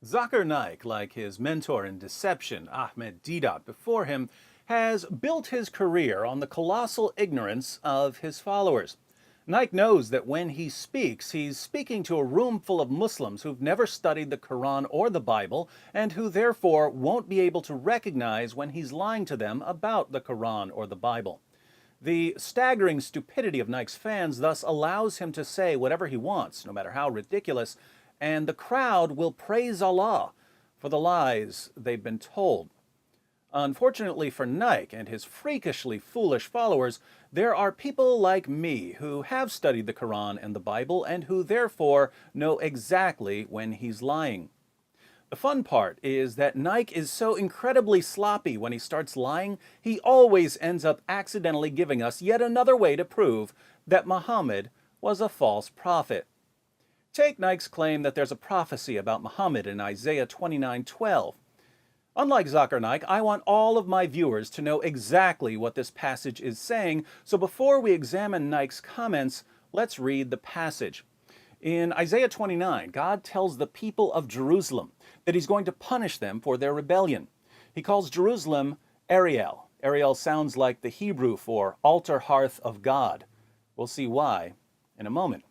Zakir Naik, like his mentor in deception, Ahmed Deedat, before him, has built his career on the colossal ignorance of his followers. Naik knows that when he speaks, he's speaking to a room full of Muslims who've never studied the Quran or the Bible, and who therefore won't be able to recognize when he's lying to them about the Quran or the Bible. The staggering stupidity of Nike's fans thus allows him to say whatever he wants, no matter how ridiculous, and the crowd will praise Allah for the lies they've been told. Unfortunately for Nike and his freakishly foolish followers, there are people like me who have studied the Quran and the Bible and who therefore know exactly when he's lying. The fun part is that Nike is so incredibly sloppy when he starts lying, he always ends up accidentally giving us yet another way to prove that Muhammad was a false prophet. Take Nike's claim that there's a prophecy about Muhammad in Isaiah 29:12. Unlike Zakir Naik, I want all of my viewers to know exactly what this passage is saying, so before we examine Nike's comments, let's read the passage. In Isaiah 29, God tells the people of Jerusalem that he's going to punish them for their rebellion. He calls Jerusalem Ariel. Ariel sounds like the Hebrew for altar hearth of God. We'll see why in a moment.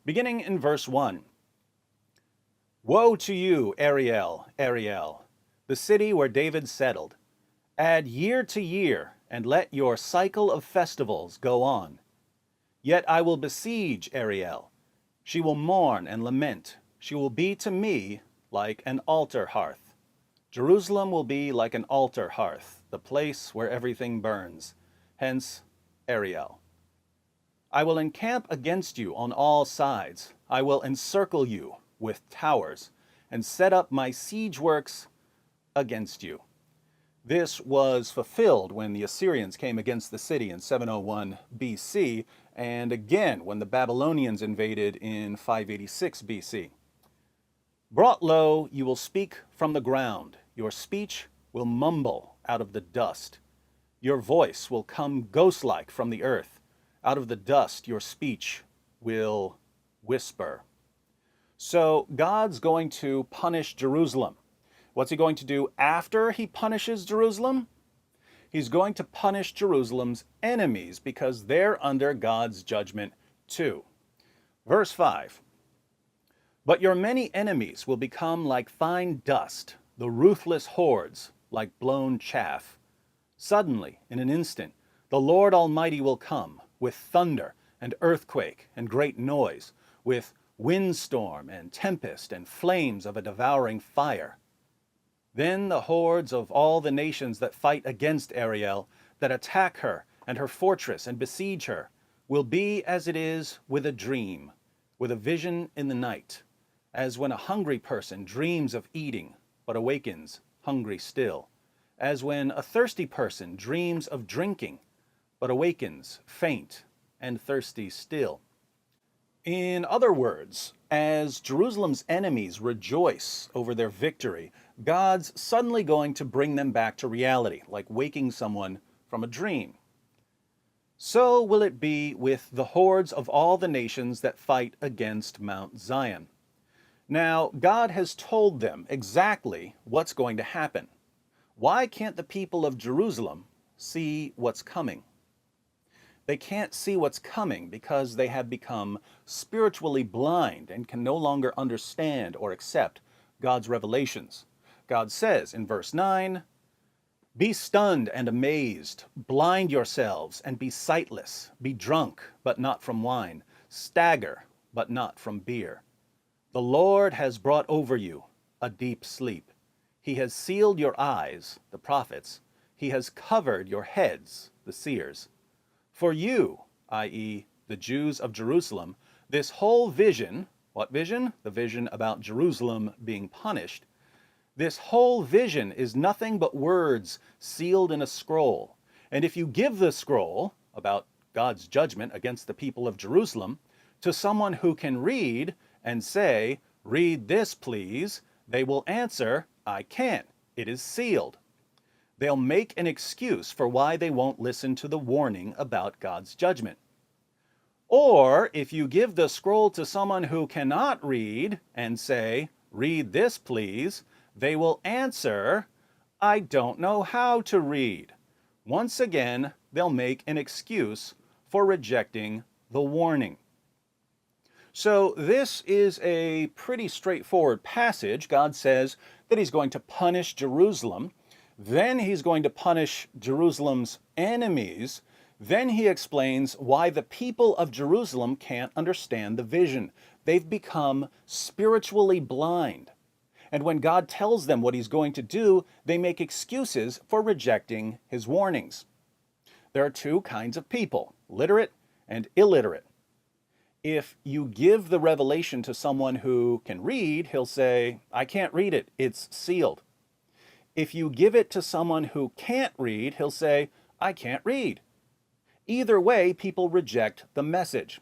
Beginning in verse 1. Woe to you, Ariel, Ariel, the city where David settled. Add year to year, and let your cycle of festivals go on. Yet I will besiege Ariel. She will mourn and lament. She will be to me like an altar hearth. Jerusalem will be like an altar hearth, the place where everything burns. Hence, Ariel. I will encamp against you on all sides. I will encircle you with towers and set up my siege works against you. This was fulfilled when the Assyrians came against the city in 701 BC, and again when the Babylonians invaded in 586 BC. Brought low, you will speak from the ground. Your speech will mumble out of the dust. Your voice will come ghost-like from the earth. Out of the dust, your speech will whisper. So God's going to punish Jerusalem. What's he going to do after he punishes Jerusalem? He's going to punish Jerusalem's enemies because they're under God's judgment too. Verse 5. But your many enemies will become like fine dust, the ruthless hordes like blown chaff. Suddenly, in an instant, the Lord Almighty will come with thunder and earthquake and great noise, with windstorm and tempest and flames of a devouring fire. Then the hordes of all the nations that fight against Ariel, that attack her and her fortress and besiege her, will be as it is with a dream, with a vision in the night, as when a hungry person dreams of eating, but awakens hungry still, as when a thirsty person dreams of drinking, but awakens faint and thirsty still. In other words, as Jerusalem's enemies rejoice over their victory, God's suddenly going to bring them back to reality, like waking someone from a dream. So will it be with the hordes of all the nations that fight against Mount Zion. Now, God has told them exactly what's going to happen. Why can't the people of Jerusalem see what's coming? They can't see what's coming because they have become spiritually blind and can no longer understand or accept God's revelations. God says in verse 9, Be stunned and amazed, blind yourselves and be sightless, be drunk, but not from wine, stagger, but not from beer. The Lord has brought over you a deep sleep. He has sealed your eyes, the prophets. He has covered your heads, the seers. For you, i.e., the Jews of Jerusalem, this whole vision, what vision? The vision about Jerusalem being punished. This whole vision is nothing but words sealed in a scroll. And if you give the scroll about God's judgment against the people of Jerusalem to someone who can read and say, Read this, please, they will answer, I can't. It is sealed. They'll make an excuse for why they won't listen to the warning about God's judgment. Or if you give the scroll to someone who cannot read and say, read this please, they will answer, I don't know how to read. Once again, they'll make an excuse for rejecting the warning. So this is a pretty straightforward passage. God says that he's going to punish Jerusalem. Then he's going to punish Jerusalem's enemies. Then he explains why the people of Jerusalem can't understand the vision. They've become spiritually blind. And when God tells them what he's going to do, they make excuses for rejecting his warnings. There are two kinds of people, literate and illiterate. If you give the revelation to someone who can read, he'll say, I can't read it, it's sealed. If you give it to someone who can't read, he'll say, I can't read. Either way, people reject the message.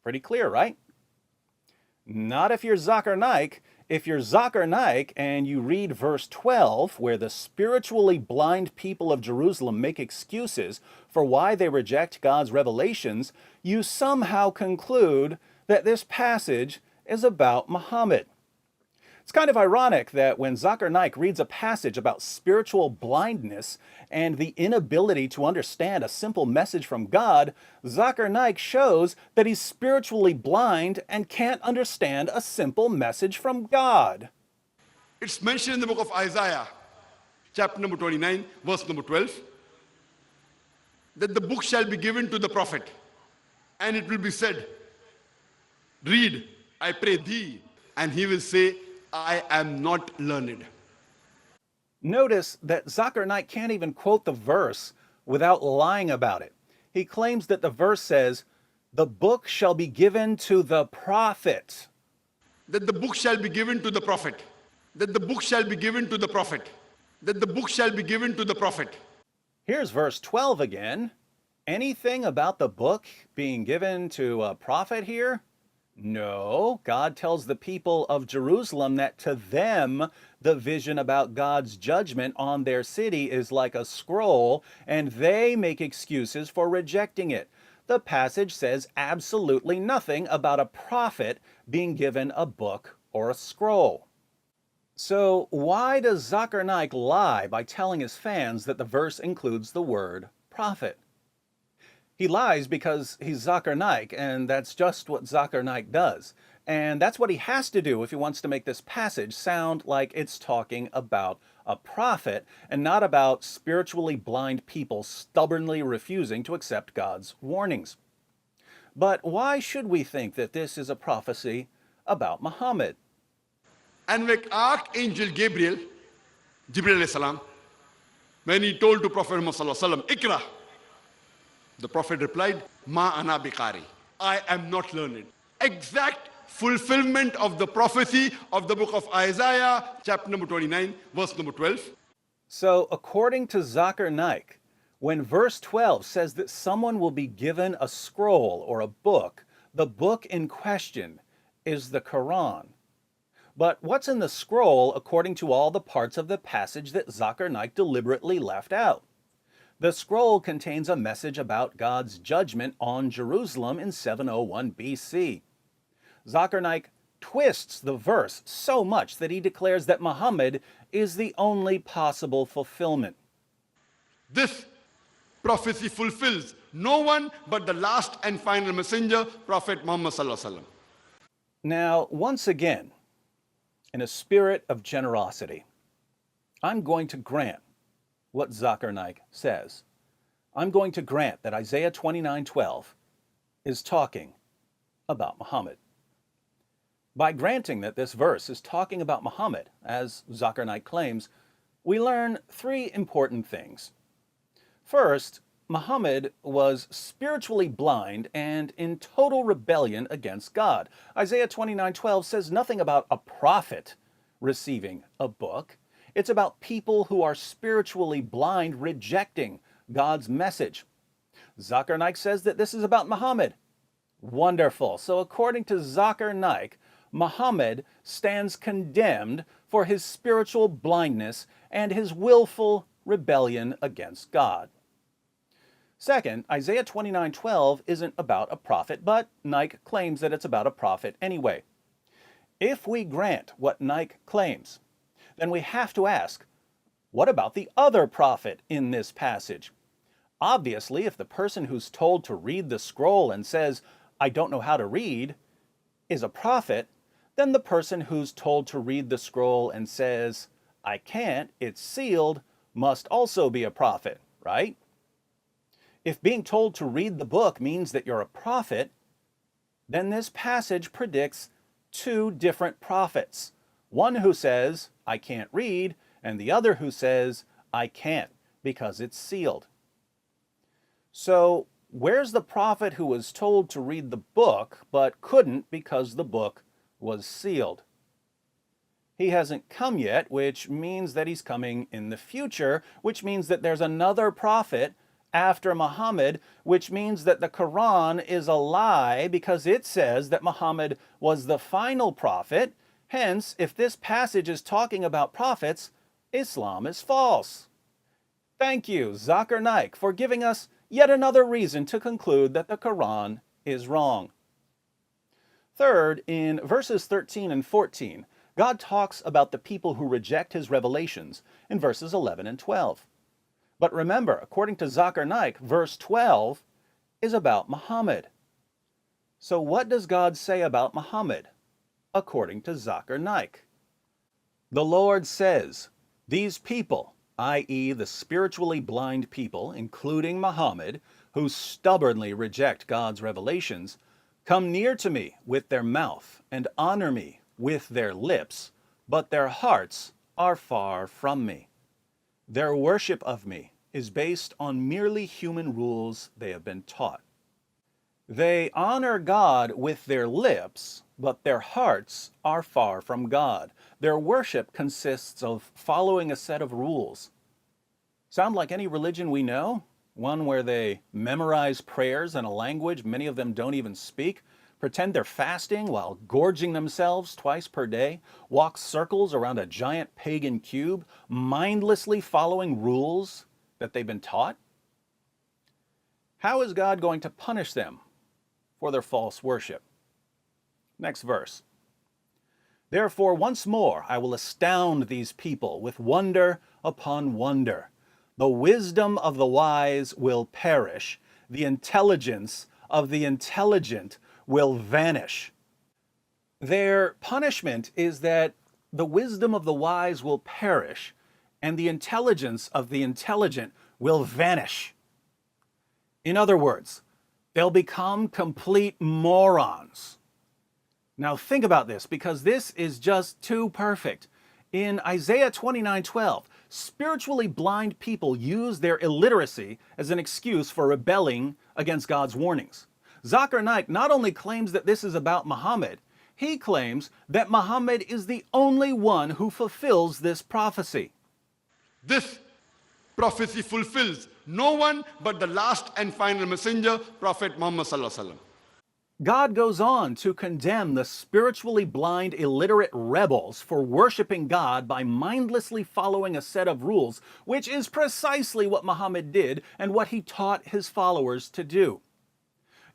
Pretty clear, right? Not if you're Zakir Naik. If you're Zakir Naik and you read verse 12, where the spiritually blind people of Jerusalem make excuses for why they reject God's revelations, you somehow conclude that this passage is about Muhammad. It's kind of ironic that when Zakir Naik reads a passage about spiritual blindness and the inability to understand a simple message from God, Zakir Naik shows that he's spiritually blind and can't understand a simple message from God. It's mentioned in the book of Isaiah, chapter number 29, verse number 12, that the book shall be given to the prophet, and it will be said, read, I pray thee, and he will say, I am not learned. Notice that Zakir Naik can't even quote the verse without lying about it. He claims that the verse says, the book shall be given to the prophet. That the book shall be given to the prophet. That the book shall be given to the prophet. That the book shall be given to the prophet. Here's verse 12 again. Anything about the book being given to a prophet here? No, God tells the people of Jerusalem that to them, the vision about God's judgment on their city is like a scroll, and they make excuses for rejecting it. The passage says absolutely nothing about a prophet being given a book or a scroll. So why does Zakir Naik lie by telling his fans that the verse includes the word prophet? He lies because he's Zakir Naik, and that's just what Zakir Naik does. And that's what he has to do if he wants to make this passage sound like it's talking about a prophet and not about spiritually blind people stubbornly refusing to accept God's warnings. But why should we think that this is a prophecy about Muhammad? And when Archangel Gabriel, Jibril alayhi salam, when he told to Prophet Muhammad sallallahu alaihi wasallam, Ikra, the Prophet replied, Ma ana biqari, I am not learned. Exact fulfillment of the prophecy of the book of Isaiah, chapter number 29, verse number 12. So according to Zakir Naik, when verse 12 says that someone will be given a scroll or a book, the book in question is the Quran. But what's in the scroll according to all the parts of the passage that Zakir Naik deliberately left out? The scroll contains a message about God's judgment on Jerusalem in 701 BC. Zakir Naik twists the verse so much that he declares that Muhammad is the only possible fulfillment. This prophecy fulfills no one but the last and final messenger, Prophet Muhammad sallallahu alaihi wasallam. Now, once again, in a spirit of generosity, I'm going to grant what Zakir Naik says. I'm going to grant that Isaiah 29:12 is talking about Muhammad. By granting that this verse is talking about Muhammad, as Zakir Naik claims, we learn three important things. First, Muhammad was spiritually blind and in total rebellion against God. Isaiah 29:12 says nothing about a prophet receiving a book. It's about people who are spiritually blind rejecting God's message. Zakir Naik says that this is about Muhammad. Wonderful. So according to Zakir Naik, Muhammad stands condemned for his spiritual blindness and his willful rebellion against God. Second, Isaiah 29:12 isn't about a prophet, but Naik claims that it's about a prophet anyway. If we grant what Naik claims, then we have to ask, what about the other prophet in this passage? Obviously, if the person who's told to read the scroll and says, I don't know how to read, is a prophet, then the person who's told to read the scroll and says, I can't, it's sealed, must also be a prophet, right? If being told to read the book means that you're a prophet, then this passage predicts two different prophets. One who says, I can't read, and the other who says, I can't, because it's sealed. So, where's the prophet who was told to read the book, but couldn't because the book was sealed? He hasn't come yet, which means that he's coming in the future, which means that there's another prophet after Muhammad, which means that the Quran is a lie because it says that Muhammad was the final prophet. Hence, if this passage is talking about prophets, Islam is false. Thank you, Zakir Naik, for giving us yet another reason to conclude that the Quran is wrong. Third, in verses 13 and 14, God talks about the people who reject his revelations in verses 11 and 12. But remember, according to Zakir Naik, verse 12 is about Muhammad. So what does God say about Muhammad, according to Zakir Naik? The Lord says, these people, i.e. the spiritually blind people, including Muhammad, who stubbornly reject God's revelations, come near to me with their mouth and honor me with their lips, but their hearts are far from me. Their worship of me is based on merely human rules they have been taught. They honor God with their lips, but their hearts are far from God. Their worship consists of following a set of rules. Sound like any religion we know? One where they memorize prayers in a language many of them don't even speak, pretend they're fasting while gorging themselves twice per day, walk circles around a giant pagan cube, mindlessly following rules that they've been taught? How is God going to punish them for their false worship? Next verse. Therefore, once more I will astound these people with wonder upon wonder. The wisdom of the wise will perish. The intelligence of the intelligent will vanish. Their punishment is that the wisdom of the wise will perish, and the intelligence of the intelligent will vanish. In other words, they'll become complete morons. Now think about this, because this is just too perfect. In Isaiah 29:12, spiritually blind people use their illiteracy as an excuse for rebelling against God's warnings. Zakir Naik not only claims that this is about Muhammad, he claims that Muhammad is the only one who fulfills this prophecy. This prophecy fulfills no one but the last and final messenger, Prophet Muhammad sallallahu alaihi wasallam. God goes on to condemn the spiritually blind, illiterate rebels for worshiping God by mindlessly following a set of rules, which is precisely what Muhammad did and what he taught his followers to do.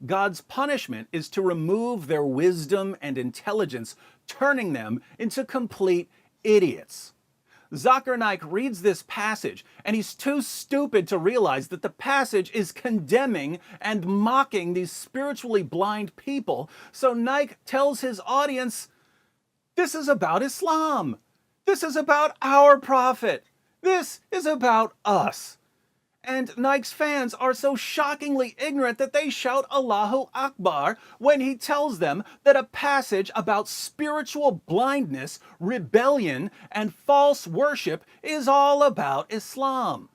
God's punishment is to remove their wisdom and intelligence, turning them into complete idiots. Zakir Naik reads this passage, and he's too stupid to realize that the passage is condemning and mocking these spiritually blind people. So Naik tells his audience, this is about Islam. This is about our prophet. This is about us. And Naik's fans are so shockingly ignorant that they shout Allahu Akbar when he tells them that a passage about spiritual blindness, rebellion, and false worship is all about Islam.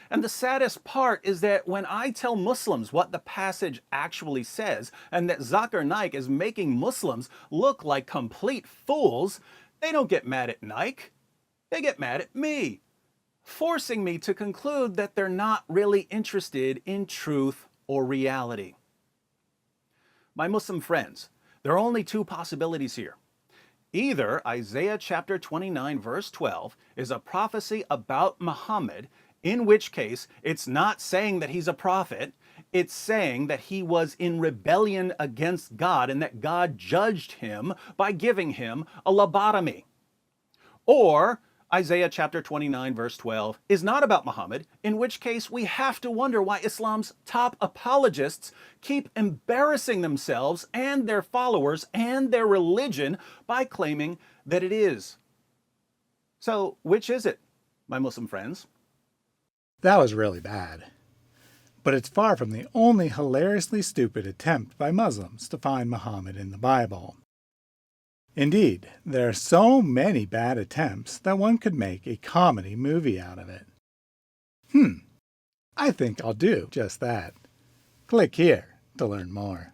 And the saddest part is that when I tell Muslims what the passage actually says, and that Zakir Naik is making Muslims look like complete fools, they don't get mad at Naik. They get mad at me, forcing me to conclude that they're not really interested in truth or reality. My Muslim friends, there are only two possibilities here. Either Isaiah chapter 29 verse 12 is a prophecy about Muhammad, in which case it's not saying that he's a prophet, It's saying that he was in rebellion against God and that God judged him by giving him a lobotomy. Or Isaiah chapter 29 verse 12 is not about Muhammad, in which case we have to wonder why Islam's top apologists keep embarrassing themselves and their followers and their religion by claiming that it is. So, which is it, my Muslim friends? That was really bad. But it's far from the only hilariously stupid attempt by Muslims to find Muhammad in the Bible. Indeed, there are so many bad attempts that one could make a comedy movie out of it. I think I'll do just that. Click here to learn more.